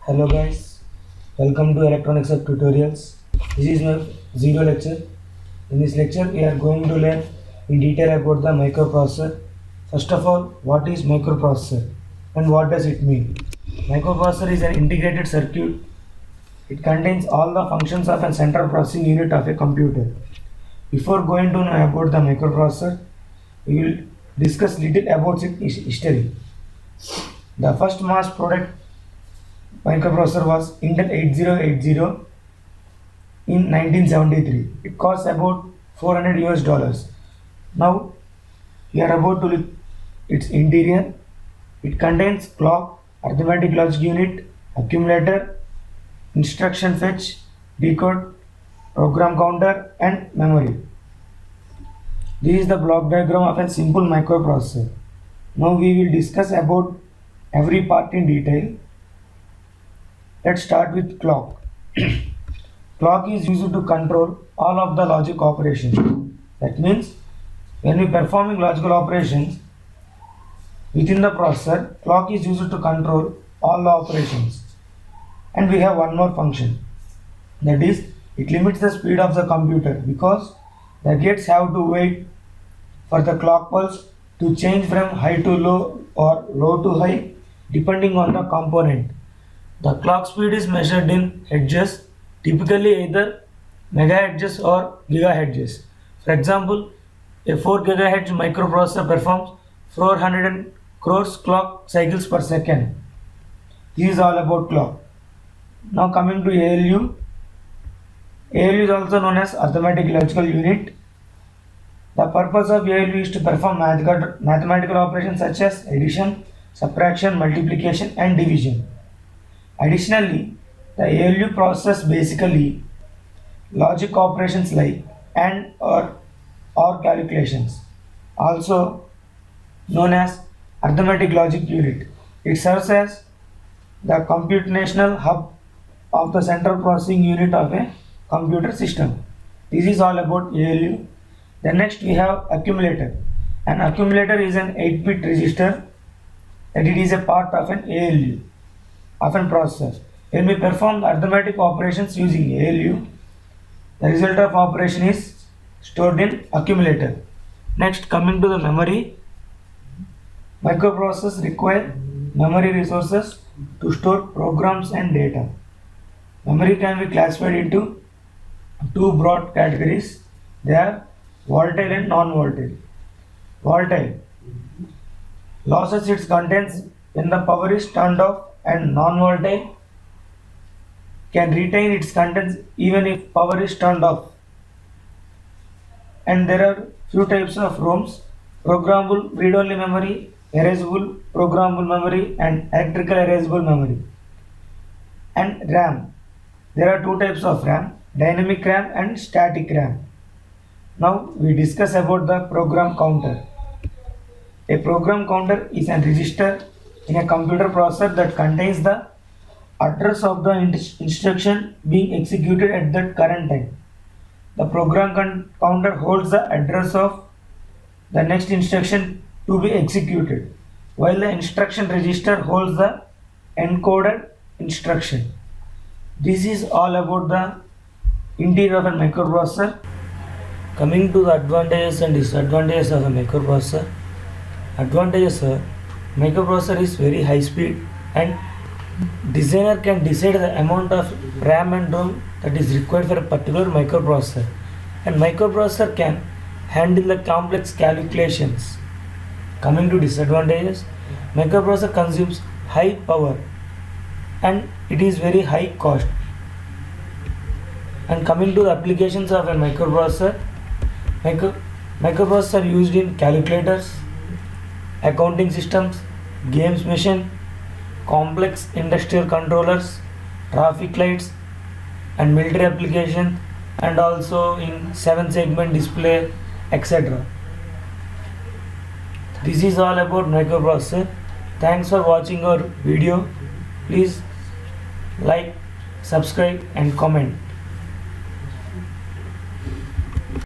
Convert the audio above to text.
Hello guys, welcome to Electronics of Tutorials. This is my zero lecture. In this lecture, we are going to learn in detail about the microprocessor. First of all, what is microprocessor and what does it mean? Microprocessor is an integrated circuit. It contains all the functions of a central processing unit of a computer. Before going to know about the microprocessor, we will discuss little about its history. The first mass product microprocessor was Intel 8080 in 1973. It cost about 400 US dollars. Now we are about to look its interior. It contains clock, arithmetic logic unit, accumulator, instruction fetch, decode, program counter and memory. This is the block diagram of a simple microprocessor. Now we will discuss about every part in detail. Let's start with clock. Clock is used to control all of the logic operations. That means when we performing logical operations within the processor, clock is used to control all the operations. And we have one more function. That is, it limits the speed of the computer because the gates have to wait for the clock pulse to change from high to low or low to high depending on the component. The clock speed is measured in hertz, typically either megahertz or gigahertz. For example, a 4 GHz microprocessor performs 400 crores clock cycles per second. This is all about clock. Now coming to ALU. ALU is also known as arithmetic logical unit. The purpose of ALU is to perform mathematical operations such as addition, subtraction, multiplication and division. Additionally, the ALU process basically logic operations like AND or calculations, also known as arithmetic logic unit. It serves as the computational hub of the central processing unit of a computer system. This is all about ALU. Then next we have accumulator. An accumulator is an 8-bit register that it is a part of an ALU of a processor. When we perform arithmetic operations using ALU, the result of operation is stored in accumulator. Next, coming to the memory, microprocessors require memory resources to store programs and data. Memory can be classified into two broad categories. They are volatile and non-volatile. Volatile loses its contents when the power is turned off, and non-volatile can retain its contents even if power is turned off. And there are few types of ROMs: programmable read-only memory, erasable programmable memory and electrical erasable memory. And RAM. There are two types of RAM: dynamic RAM and static RAM. Now we discuss about the program counter. A program counter is a register in a computer processor that contains the address of the instruction being executed at that current time. The program counter holds the address of the next instruction to be executed, while the instruction register holds the encoded instruction. This is all about the interior of a microprocessor. Coming to the advantages and disadvantages of a microprocessor. Advantages are: microprocessor is very high speed and designer can decide the amount of RAM and ROM that is required for a particular microprocessor, and microprocessor can handle the complex calculations. Coming to disadvantages, microprocessor consumes high power and it is very high cost. And coming to the applications of a microprocessor, microprocessor are used in calculators, accounting systems, games machine, complex industrial controllers, traffic lights and military application, and also in 7-segment display, etc. This is all about microprocessor. Thanks for watching our video. Please like, subscribe and comment.